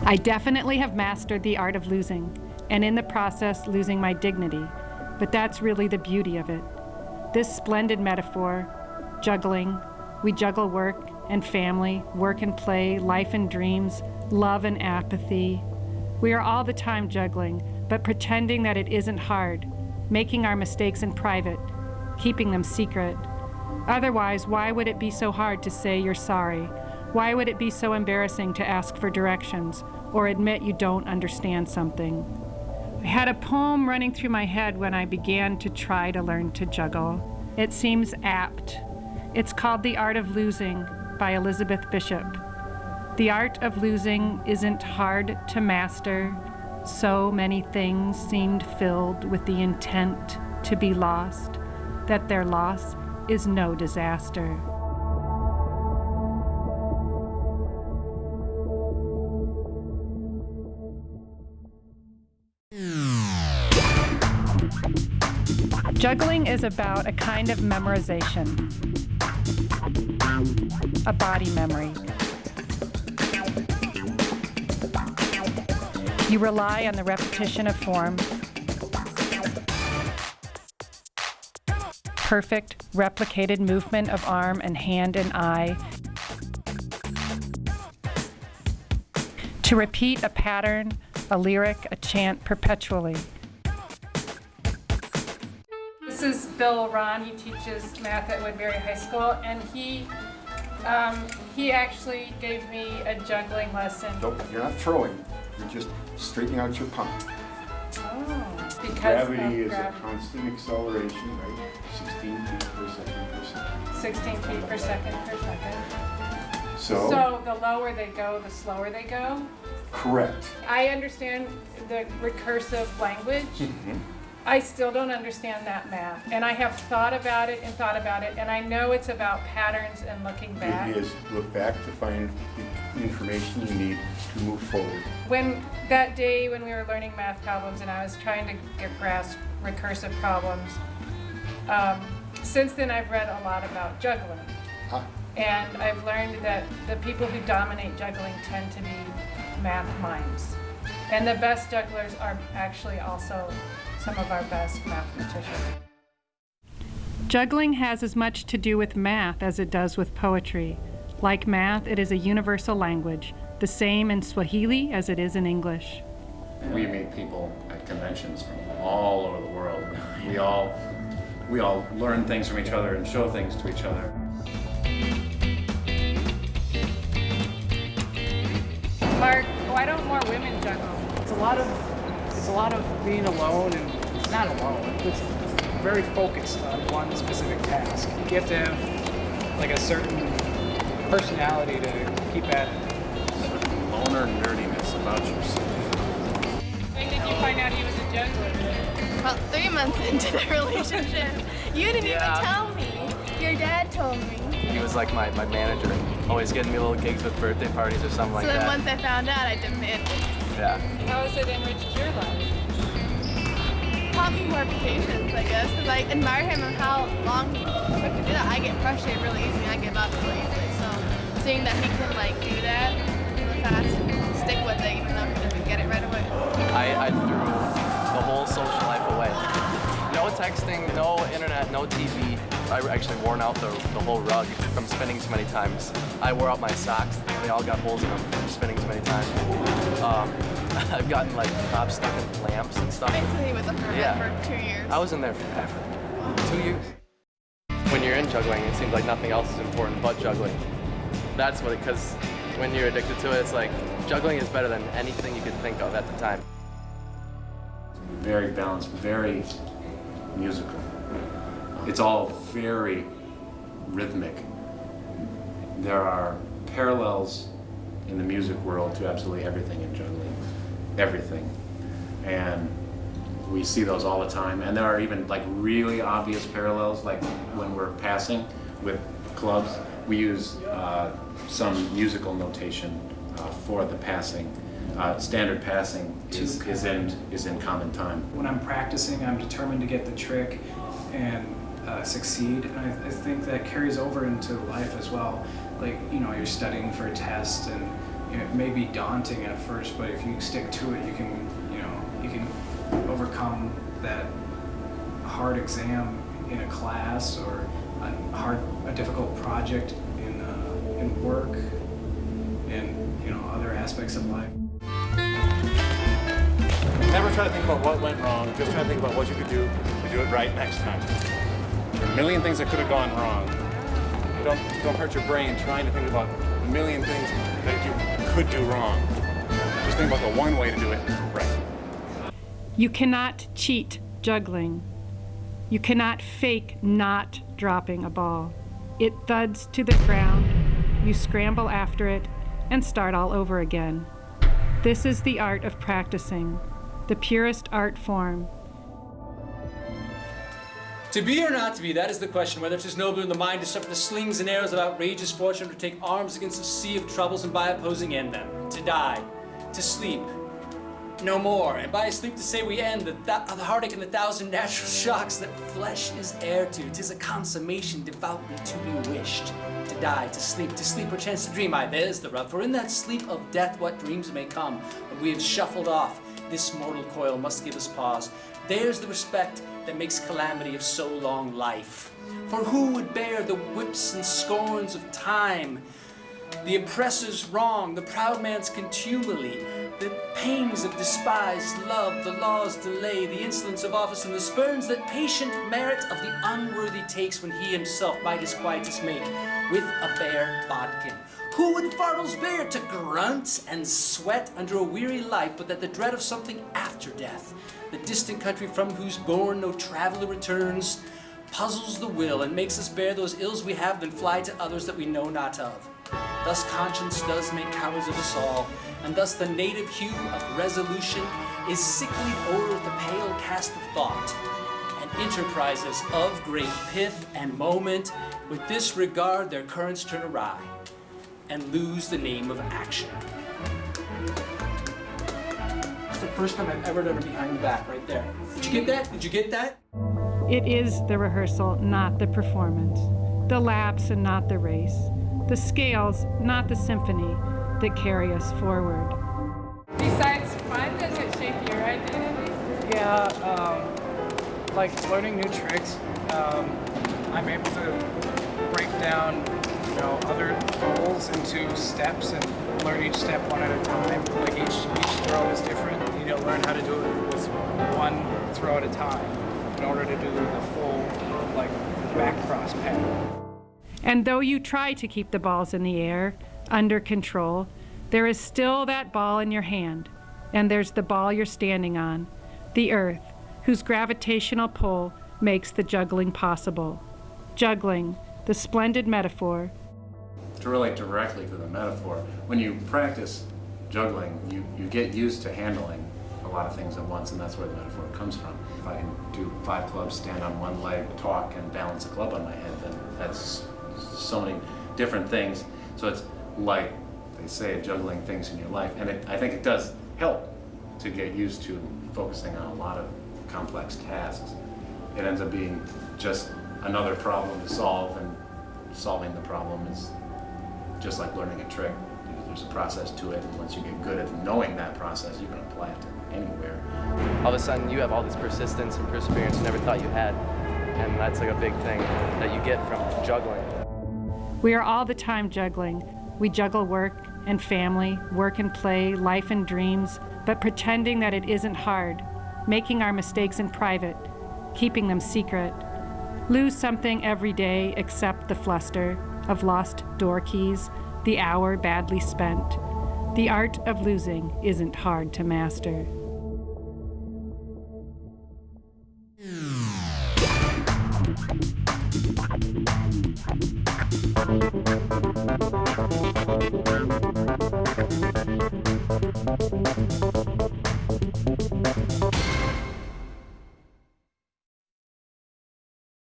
I definitely have mastered the art of losing, and in the process losing my dignity, but that's really the beauty of it. This splendid metaphor, juggling, we juggle work and family, work and play, life and dreams, love and apathy. We are all the time juggling, but pretending that it isn't hard, making our mistakes in private, keeping them secret. Otherwise, why would it be so hard to say you're sorry? Why would it be so embarrassing to ask for directions or admit you don't understand something? I had a poem running through my head when I began to try to learn to juggle. It seems apt. It's called The Art of Losing by Elizabeth Bishop. The art of losing isn't hard to master. So many things seemed filled with the intent to be lost, that their loss is no disaster. Juggling is about a kind of memorization, a body memory. You rely on the repetition of form, perfect replicated movement of arm and hand and eye, to repeat a pattern, a lyric, a chant perpetually. This is Bill Ron. He teaches math at Woodbury High School, and he actually gave me a juggling lesson. Nope, you're not throwing. You're just straightening out your palm. Oh, because gravity is a constant acceleration, right? 16 feet per second. 16 feet per second. So the lower they go, the slower they go? Correct. I understand the recursive language. Mm-hmm. I still don't understand that math, and I have thought about it, and I know it's about patterns and looking back. It is. Look back to find the information you need to move forward. When that day when we were learning math problems and I was trying to grasp recursive problems, since then I've read a lot about juggling. And I've learned that the people who dominate juggling tend to be math minds. And the best jugglers are actually also some of our best mathematicians. Juggling has as much to do with math as it does with poetry. Like math, it is a universal language, the same in Swahili as it is in English. We meet people at conventions from all over the world. We all learn things from each other and show things to each other. Mark, why don't more women juggle? It's a lot of being alone, and not alone. It's very focused on one specific task. You have to have like a certain personality to keep at it. Loner nerdiness about yourself. When did you find out he was a juggler? Well, 3 months into the relationship. You didn't even tell me. Your dad told me. He was like my manager, always getting me little gigs with birthday parties or something like that. So then once I found out, I demanded. Yeah. How has it enriched your life? Taught me more patience, I guess, because I admire him and how long he took to do that. I get frustrated really easily, and I give up really easily. So seeing that he can like do that really fast and stick with it, even though he doesn't get it right away. I threw the whole social life away. No texting, no internet, no TV. I actually worn out the whole rug from spinning too many times. I wore out my socks. They all got holes in them from spinning too many times. I've gotten like tops stuck in lamps and stuff. Basically, he was a hermit for 2 years. I was in there forever. 2 years. When you're in juggling, it seems like nothing else is important but juggling. That's what because when you're addicted to it, it's like juggling is better than anything you could think of at the time. Very balanced, very musical. It's all very rhythmic. There are parallels in the music world to absolutely everything in juggling. Everything. And we see those all the time. And there are even like really obvious parallels, like when we're passing with clubs, we use some musical notation for the passing. Standard passing is in common time. When I'm practicing, I'm determined to get the trick and succeed. And I think that carries over into life as well. Like, you know, you're studying for a test and it may be daunting at first, but if you stick to it, you can overcome that hard exam in a class or a difficult project in work and other aspects of life. Never try to think about what went wrong, just try to think about what you could do to do it right next time. There are a million things that could have gone wrong. Don't hurt your brain trying to think about a million things that you could do wrong. Just think about the one way to do it right. You cannot cheat juggling. You cannot fake not dropping a ball. It thuds to the ground, you scramble after it, and start all over again. This is the art of practicing, the purest art form. To be or not to be, that is the question. Whether 'tis nobler in the mind to suffer the slings and arrows of outrageous fortune, or to take arms against a sea of troubles and by opposing end them. To die, to sleep, no more, and by sleep to say we end the heartache and the thousand natural shocks that flesh is heir to. 'Tis a consummation devoutly to be wished. To die, to sleep perchance to dream. Aye, there's the rub, for in that sleep of death what dreams may come. When we have shuffled off, this mortal coil must give us pause. There's the respect that makes calamity of so long life. For who would bear the whips and scorns of time, the oppressor's wrong, the proud man's contumely, the pangs of despised love, the law's delay, the insolence of office, and the spurns that patient merit of the unworthy takes when he himself might his quietus make with a bare bodkin? Who would fardels bear to grunt and sweat under a weary life, but that the dread of something after death, the distant country from whose bourne no traveler returns, puzzles the will and makes us bear those ills we have, then fly to others that we know not of. Thus conscience does make cowards of us all, and thus the native hue of resolution is sickly o'er the pale cast of thought, and enterprises of great pith and moment with this regard their currents turn awry, and lose the name of action. It's the first time I've ever done a behind the back, right there. Did you get that? Did you get that? It is the rehearsal, not the performance. The laps and not the race. The scales, not the symphony, that carry us forward. Besides fun, does it shape your identity? Yeah, like learning new tricks. I'm able to break down, other goals into steps and learn each step one at a time. Like each throw is different. You need to learn how to do it with one throw at a time in order to do the full, back cross pattern. And though you try to keep the balls in the air, under control, there is still that ball in your hand. And there's the ball you're standing on, the earth, whose gravitational pull makes the juggling possible. Juggling, the splendid metaphor. To relate directly to the metaphor, when you practice juggling, you get used to handling a lot of things at once, and that's where the metaphor comes from. If I can do 5 clubs, stand on one leg, talk, and balance a club on my head, then that's so many different things. So it's like they say, juggling things in your life, and I think it does help to get used to focusing on a lot of complex tasks. It ends up being just another problem to solve, and solving the problem is just like learning a trick. There's a process to it, and once you get good at knowing that process, you can apply it to anywhere. All of a sudden you have all this persistence and perseverance you never thought you had, and that's like a big thing that you get from juggling. We are all the time juggling. We juggle work and family, work and play, life and dreams, but pretending that it isn't hard, making our mistakes in private, keeping them secret. Lose something every day except the fluster of lost door keys, the hour badly spent. The art of losing isn't hard to master.